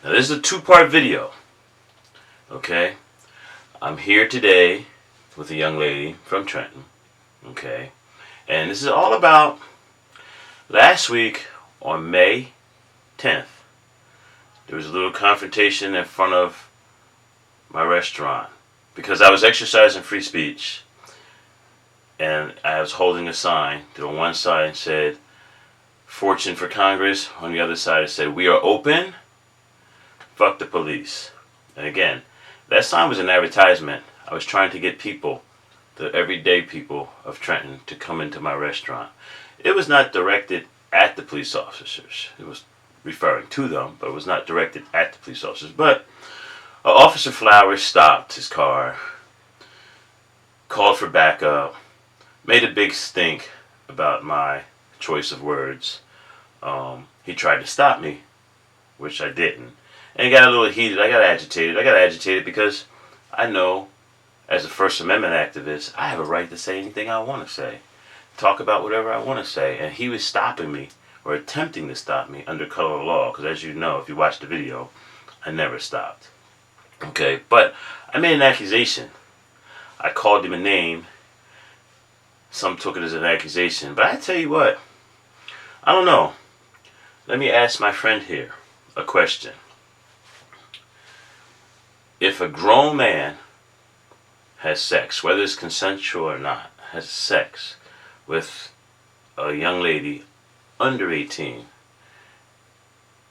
Now this is a two-part video, okay? I'm here today with a young lady from Trenton, okay? And this is all about last week on May 10th. There was a little confrontation in front of my restaurant because I was exercising free speech and I was holding a sign that on one side said "Fortune for Congress," on the other side it said "We are open, fuck the police." And again, that sign was an advertisement. I was trying to get people, the everyday people of Trenton, to come into my restaurant. It was not directed at the police officers. It was referring to them, but it was not directed at the police officers. But Officer Flowers stopped his car, called for backup, made a big stink about my choice of words. He tried to stop me, which I didn't. And it got a little heated. I got agitated because I know, as a First Amendment activist, I have a right to say anything I want to say. Talk about whatever I want to say. And he was stopping me, or attempting to stop me, under color of law. Because as you know, if you watch the video, I never stopped. Okay, but I made an accusation. I called him a name. Some took it as an accusation. But I tell you what, I don't know. Let me ask my friend here a question. If a grown man has sex, whether it's consensual or not, has sex with a young lady under 18,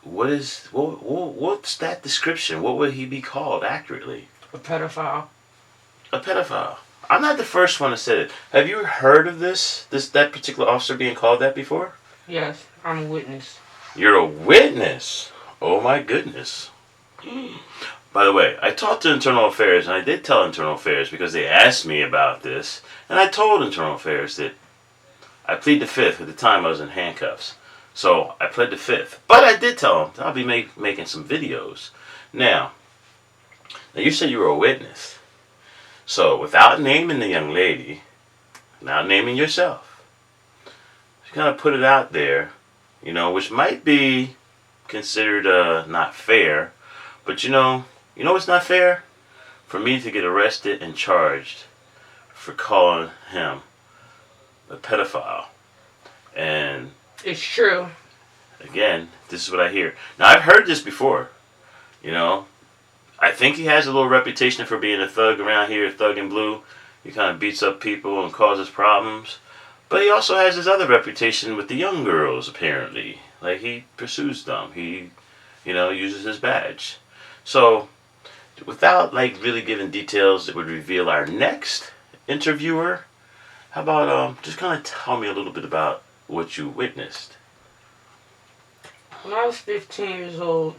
what's that description? What would he be called accurately? A pedophile. A pedophile. I'm not the first one to say it. Have you heard of that particular officer being called that before? Yes, I'm a witness. You're a witness? Oh my goodness. By the way, I talked to Internal Affairs, and I did tell Internal Affairs because they asked me about this, and I told Internal Affairs that I plead the fifth. At the time I was in handcuffs. So I pled the fifth. But I did tell them that I'll be making some videos. Now you said you were a witness. So without naming the young lady, without naming yourself, you kind of put it out there, which might be considered not fair. But you know what's not fair? For me to get arrested and charged for calling him a pedophile. And it's true. Again, this is what I hear. Now, I've heard this before. I think he has a little reputation for being a thug around here, a thug in blue. He kind of beats up people and causes problems. But he also has his other reputation with the young girls, apparently. Like, he pursues them. He, uses his badge. So, without, really giving details that would reveal our next interviewer, how about, just kind of tell me a little bit about what you witnessed. When I was 15 years old,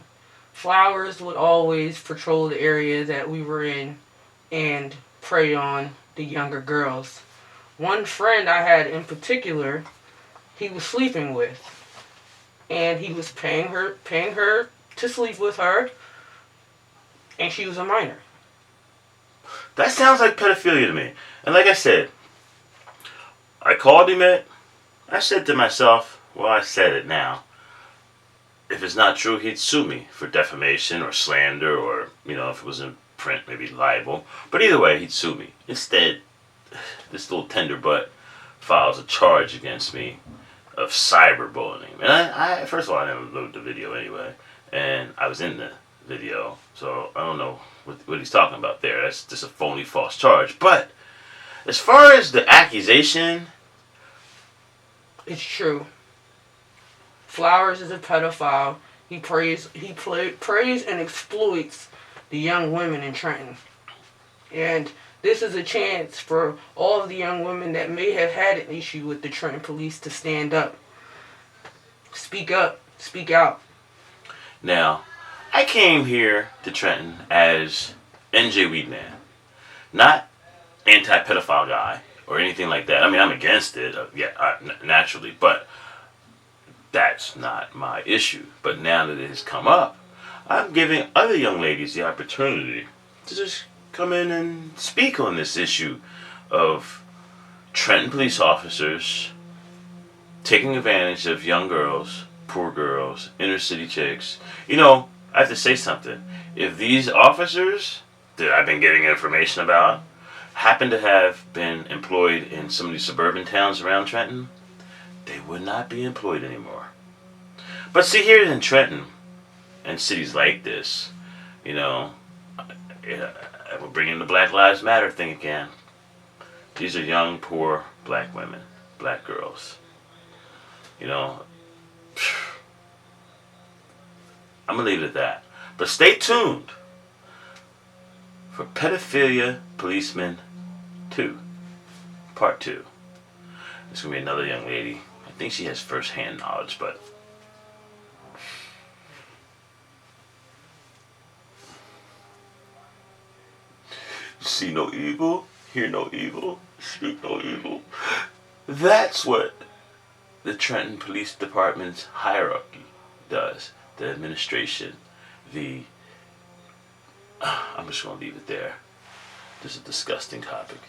Flowers would always patrol the area that we were in and prey on the younger girls. One friend I had in particular, he was sleeping with, and he was paying her to sleep with her, and she was a minor. That sounds like pedophilia to me. And like I said, I called him it. I said to myself, well, I said it now. If it's not true, he'd sue me for defamation or slander, or, if it was in print, maybe libel. But either way, he'd sue me. Instead, this little tender butt files a charge against me of cyberbullying. And I first of all, I never looked at the video anyway. And I was in the video, so I don't know what he's talking about there. That's just a phony, false charge. But as far as the accusation, it's true. Flowers is a pedophile. He preys and exploits the young women in Trenton. And this is a chance for all of the young women that may have had an issue with the Trenton police to stand up. Speak up. Speak out. Now, I came here to Trenton as NJWEEDMAN. Not anti-pedophile guy or anything like that. I mean, I'm against it, naturally, but that's not my issue. But now that it has come up, I'm giving other young ladies the opportunity to just come in and speak on this issue of Trenton police officers taking advantage of young girls, poor girls, inner city chicks. I have to say something. If these officers that I've been getting information about happen to have been employed in some of these suburban towns around Trenton, they would not be employed anymore. But see, here in Trenton and cities like this, you know, we're bringing the Black Lives Matter thing again. These are young, poor black women, black girls. You know, I'm going to leave it at that. But stay tuned for Pedophilia Policeman 2, Part 2. There's going to be another young lady. I think she has first-hand knowledge, but see no evil, hear no evil, speak no evil. That's what the Trenton Police Department's hierarchy does. The administration, I'm just going to leave it there. This is a disgusting topic.